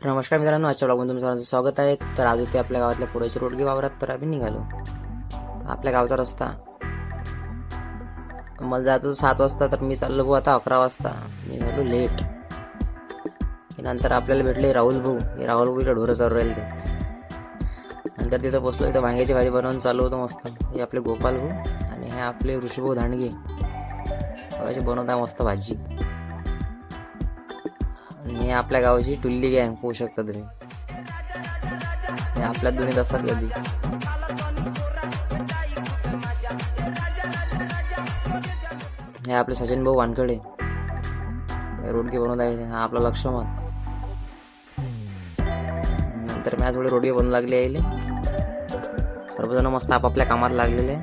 तर नमस्कार मित्रांनो, आजच्या ब्लॉगमध्ये तुमचं सर्वांचं स्वागत आहे. तर आज होते आपल्या गावातल्या पुराची रोडगी वावरात. तर आम्ही निघालो. आपल्या गावचा रस्ता मला जातो 7 वाजता, तर मी चाललो भाऊ आता 11 वाजता. मी झालो लेट. नंतर आपल्याला भेटले राहुल भाऊ. हे राहुल भाऊ इकडे ढोरं चालू राहिले ते. नंतर तिथं बसलो. इथं वांग्याची भाजी बनवून चालू होतं मस्त. हे आपले गोपाल भाऊ आणि हे आपले ऋषीभाऊ धांडगे बनवता मस्त भाजी. आणि हे आपल्या गावाची टुल्ली गँग पाहू शकता तुम्ही. हे आपल्यात दोन्हीत असतात कधी. हे आपले सचिन भाऊ वानकडे रोडगे बनवत आहे. हा आपला लक्ष्मण. नंतर मॅच थोडी रोडगे बनवू लागली आहे. सर्वजण मस्त आपापल्या कामात लागलेले.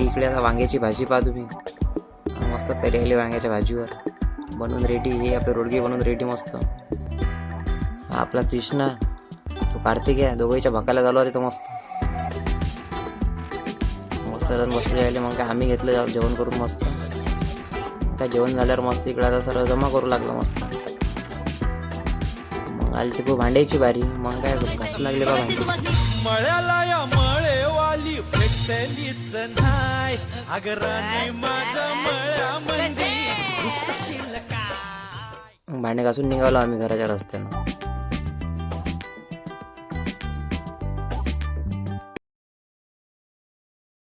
इकडे आता वांग्याची भाजी पहा तुम्ही. मस्त तरी आली वांग्याच्या भाजीवर बनवून रेडी. हे आपले रोडगे बनवून रेडी मस्त. हा आपला कृष्णा, तो कार्तिक आहे. दोघांच्या भकायला झालो तिथं मस्त मस्त रन बसले जायले. मग काय आम्ही घेतलं जेवण करून मस्त. काय जेवण झाल्यावर मस्त इकडे आता सर्व जमा करू लागलं मस्त. मग आली ती भांड्याची बारी. मग काय घासू लागले बा भांडी. भांडे घासून निघालो आम्ही घराच्या रस्त्यानं.